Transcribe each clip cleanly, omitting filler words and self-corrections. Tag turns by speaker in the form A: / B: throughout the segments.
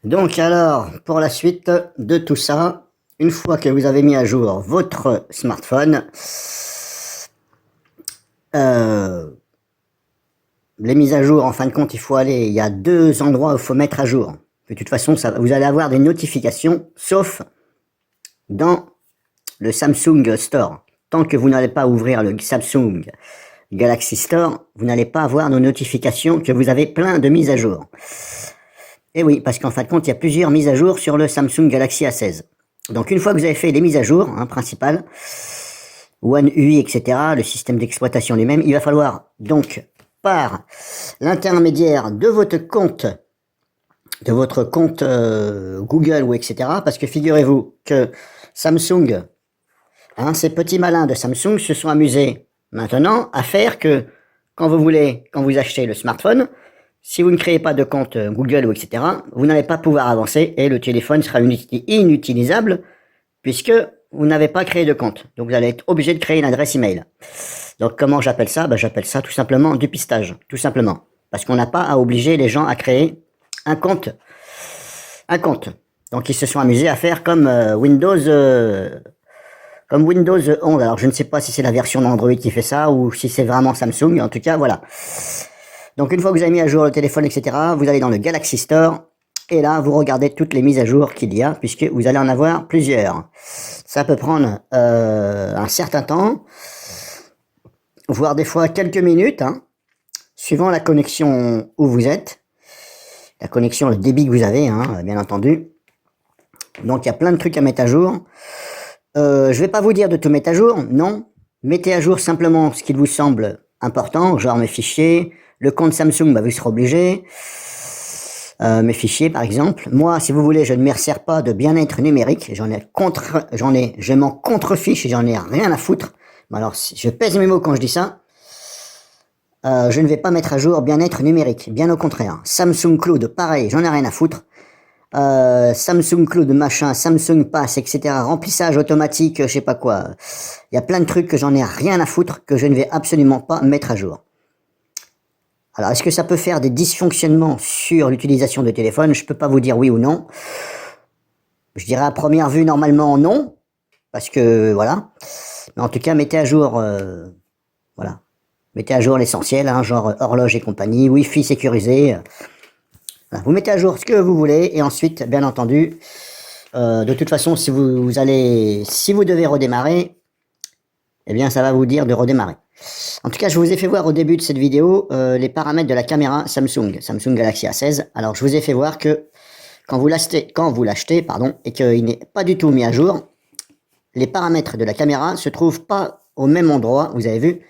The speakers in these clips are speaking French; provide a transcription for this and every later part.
A: Donc alors, pour la suite de tout ça, une fois que vous avez mis à jour votre smartphone, les mises à jour, en fin de compte, il y a deux endroits où il faut mettre à jour. De toute façon, vous allez avoir des notifications, sauf dans le Samsung Store. Tant que vous n'allez pas ouvrir le Samsung Galaxy Store, vous n'allez pas avoir nos notifications que vous avez plein de mises à jour. Et oui, parce qu'en fin de compte, il y a plusieurs mises à jour sur le Samsung Galaxy A16. Donc une fois que vous avez fait les mises à jour principales, One UI, etc., le système d'exploitation lui-même, il va falloir donc, par l'intermédiaire de votre compte Google ou etc., parce que figurez-vous que Samsung, ces petits malins de Samsung se sont amusés maintenant à faire que quand vous achetez le smartphone, si vous ne créez pas de compte Google ou etc., vous n'allez pas pouvoir avancer et le téléphone sera inutilisable puisque vous n'avez pas créé de compte. Donc vous allez être obligé de créer une adresse email. Donc comment j'appelle ça? J'appelle ça tout simplement du pistage, tout simplement. Parce qu'on n'a pas à obliger les gens à créer un compte. Donc ils se sont amusés à faire comme Windows 11. Alors je ne sais pas si c'est la version d'Android qui fait ça ou si c'est vraiment Samsung. En tout cas, voilà. Donc une fois que vous avez mis à jour le téléphone, etc., vous allez dans le Galaxy Store. Et là, vous regardez toutes les mises à jour qu'il y a, puisque vous allez en avoir plusieurs. Ça peut prendre un certain temps, voire des fois quelques minutes, suivant la connexion où vous êtes, la connexion, le débit que vous avez, bien entendu. Donc il y a plein de trucs à mettre à jour. Je vais pas vous dire de tout mettre à jour, non. Mettez à jour simplement ce qui vous semble important, genre mes fichiers, le compte Samsung, vous serez obligé. Mes fichiers par exemple. Moi, si vous voulez, je ne me resserre pas de bien-être numérique. Je m'en contrefiche et j'en ai rien à foutre. Mais alors, je pèse mes mots quand je dis ça. Je ne vais pas mettre à jour bien-être numérique. Bien au contraire. Samsung Cloud, pareil, j'en ai rien à foutre. Samsung Cloud, machin, Samsung Pass, etc. Remplissage automatique, je sais pas quoi. Il y a plein de trucs que j'en ai rien à foutre, que je ne vais absolument pas mettre à jour. Alors, est-ce que ça peut faire des dysfonctionnements sur l'utilisation de téléphone? Je peux pas vous dire oui ou non. Je dirais à première vue, normalement, non. Parce que, voilà. Mais en tout cas, mettez à jour, voilà. Mettez à jour l'essentiel, genre horloge et compagnie, Wi-Fi sécurisé. Voilà. Vous mettez à jour ce que vous voulez. Et ensuite, bien entendu, de toute façon, si vous devez redémarrer, eh bien, ça va vous dire de redémarrer. En tout cas, je vous ai fait voir au début de cette vidéo les paramètres de la caméra Samsung Galaxy A16. Alors, je vous ai fait voir que quand vous l'achetez, et qu'il n'est pas du tout mis à jour, les paramètres de la caméra se trouvent pas au même endroit. Vous avez vu,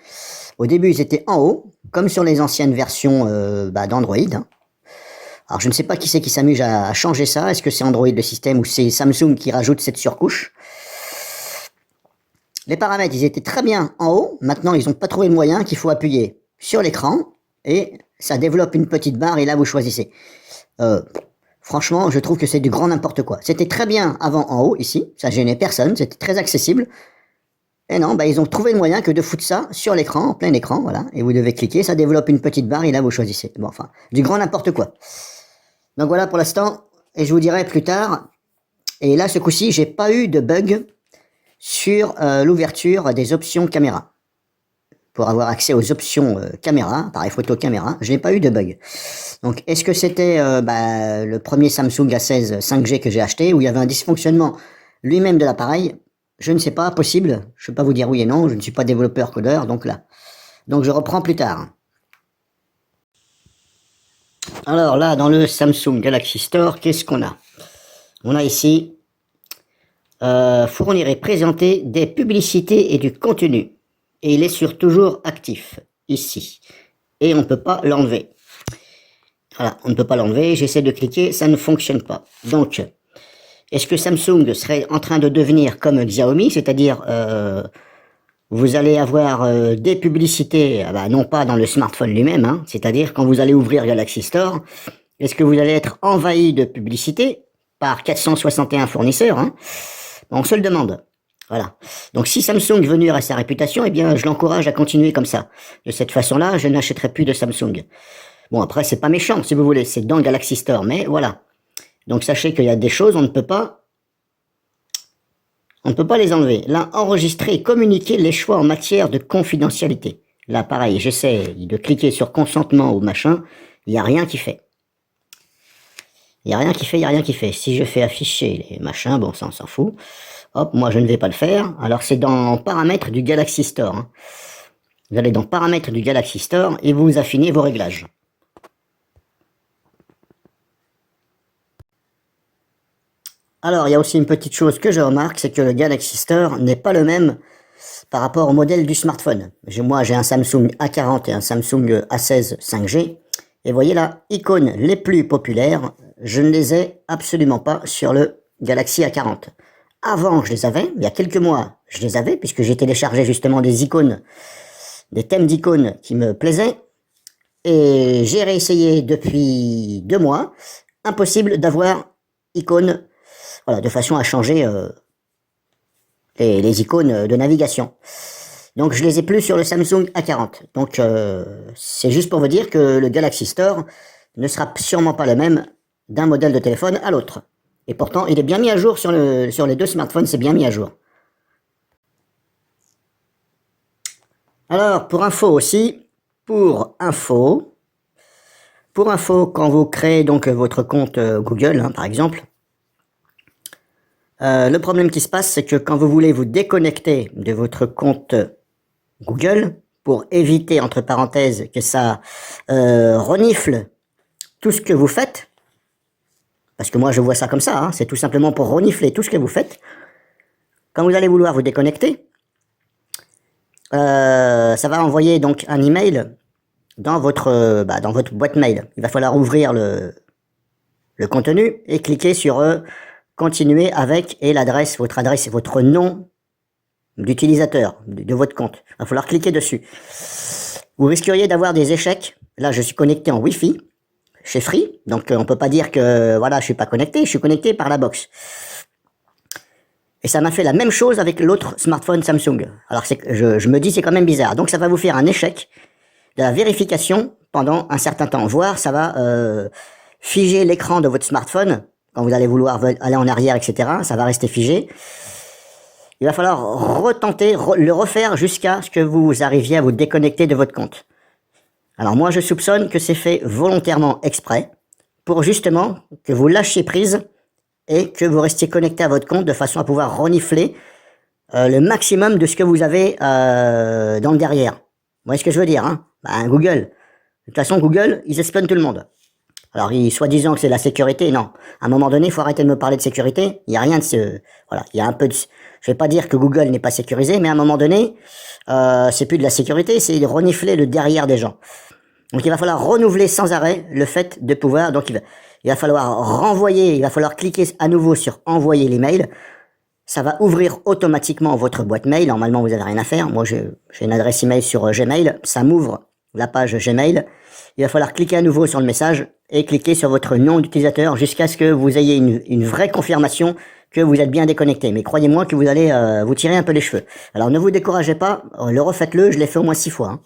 A: au début, ils étaient en haut, comme sur les anciennes versions d'Android. Alors, je ne sais pas qui c'est qui s'amuse à changer ça. Est-ce que c'est Android le système ou c'est Samsung qui rajoute cette surcouche? Les paramètres, ils étaient très bien en haut. Maintenant, ils n'ont pas trouvé le moyen qu'il faut appuyer sur l'écran et ça développe une petite barre et là, vous choisissez. Franchement, je trouve que c'est du grand n'importe quoi. C'était très bien avant en haut, ici. Ça gênait personne. C'était très accessible. Et non, ils ont trouvé le moyen que de foutre ça sur l'écran, en plein écran, voilà. Et vous devez cliquer, ça développe une petite barre et là, vous choisissez. Bon, enfin, du grand n'importe quoi. Donc voilà pour l'instant. Et je vous dirai plus tard. Et là, ce coup-ci, j'ai pas eu de bug sur l'ouverture des options caméra. Pour avoir accès aux options caméra, appareil photo caméra, je n'ai pas eu de bug. Donc, est-ce que c'était le premier Samsung A16 5G que j'ai acheté, où il y avait un dysfonctionnement lui-même de l'appareil? Je ne sais pas, possible. Je ne peux pas vous dire oui et non, je ne suis pas développeur codeur, donc là. Donc, je reprends plus tard. Alors là, dans le Samsung Galaxy Store, qu'est-ce qu'on a? On a ici fournir et présenter des publicités et du contenu. Et il est sur toujours actif, ici. Et on ne peut pas l'enlever. Voilà, on ne peut pas l'enlever. J'essaie de cliquer, ça ne fonctionne pas. Donc, est-ce que Samsung serait en train de devenir comme Xiaomi, c'est-à-dire vous allez avoir des publicités, non pas dans le smartphone lui-même, c'est-à-dire quand vous allez ouvrir Galaxy Store, est-ce que vous allez être envahi de publicités par 461 fournisseurs, on se le demande. Voilà. Donc si Samsung veut nuire à sa réputation, eh bien je l'encourage à continuer comme ça. De cette façon-là, je n'achèterai plus de Samsung. Bon, après, c'est pas méchant, si vous voulez, c'est dans Galaxy Store, mais voilà. Donc sachez qu'il y a des choses, on ne peut pas les enlever. Là, enregistrer et communiquer les choix en matière de confidentialité. Là, pareil, j'essaie de cliquer sur consentement ou machin, il n'y a rien qui fait. Il n'y a rien qui fait, il n'y a rien qui fait. Si je fais afficher les machins, bon, ça on s'en fout. Hop, moi je ne vais pas le faire. Alors c'est dans paramètres du Galaxy Store. Hein. Vous allez dans paramètres du Galaxy Store et vous affinez vos réglages. Alors, il y a aussi une petite chose que je remarque, c'est que le Galaxy Store n'est pas le même par rapport au modèle du smartphone. Moi, j'ai un Samsung A40 et un Samsung A16 5G. Et voyez là, icônes les plus populaires, je ne les ai absolument pas sur le Galaxy A40. Avant, je les avais, il y a quelques mois, je les avais, puisque j'ai téléchargé justement des icônes, des thèmes d'icônes qui me plaisaient. Et j'ai réessayé depuis 2 mois, impossible d'avoir icônes, voilà, de façon à changer les icônes de navigation. Donc je les ai plus sur le Samsung A40. Donc c'est juste pour vous dire que le Galaxy Store ne sera sûrement pas le même d'un modèle de téléphone à l'autre. Et pourtant, il est bien mis à jour sur les 2 smartphones, c'est bien mis à jour. Alors, pour info aussi, pour info, quand vous créez donc votre compte Google, hein, par exemple, le problème qui se passe, c'est que quand vous voulez vous déconnecter de votre compte Google, pour éviter, entre parenthèses, que ça renifle tout ce que vous faites, parce que moi je vois ça comme ça, hein, c'est tout simplement pour renifler tout ce que vous faites, quand vous allez vouloir vous déconnecter, ça va envoyer donc un email dans votre boîte mail. Il va falloir ouvrir le contenu et cliquer sur continuer avec et l'adresse, votre nom d'utilisateur de votre compte. Il va falloir cliquer dessus. Vous risqueriez d'avoir des échecs. Là, je suis connecté en Wi-Fi chez Free, donc on peut pas dire que voilà, je suis pas connecté, je suis connecté par la box. Et ça m'a fait la même chose avec l'autre smartphone Samsung. Alors je me dis c'est quand même bizarre. Donc ça va vous faire un échec de la vérification pendant un certain temps, voire ça va figer l'écran de votre smartphone quand vous allez vouloir aller en arrière, etc. Ça va rester figé. Il va falloir retenter, le refaire jusqu'à ce que vous arriviez à vous déconnecter de votre compte. Alors moi je soupçonne que c'est fait volontairement exprès pour justement que vous lâchiez prise et que vous restiez connecté à votre compte de façon à pouvoir renifler le maximum de ce que vous avez dans le derrière. Vous voyez ce que je veux dire, hein? Google. De toute façon, Google, ils espionnent tout le monde. Alors, soi-disant que c'est la sécurité, non. À un moment donné, il faut arrêter de me parler de sécurité. Il n'y a rien de ce... Voilà, il y a un peu de... Je vais pas dire que Google n'est pas sécurisé, mais à un moment donné, c'est plus de la sécurité, c'est de renifler le derrière des gens. Donc, il va falloir renouveler sans arrêt le fait de pouvoir... Donc, il va falloir renvoyer, il va falloir cliquer à nouveau sur envoyer l'email. Ça va ouvrir automatiquement votre boîte mail. Normalement, vous n'avez rien à faire. Moi, j'ai une adresse email sur Gmail. Ça m'ouvre la page Gmail. Il va falloir cliquer à nouveau sur le message et cliquer sur votre nom d'utilisateur jusqu'à ce que vous ayez une vraie confirmation que vous êtes bien déconnecté. Mais croyez-moi que vous allez vous tirer un peu les cheveux. Alors, ne vous découragez pas. Refaites-le. Je l'ai fait au moins 6 fois. Hein.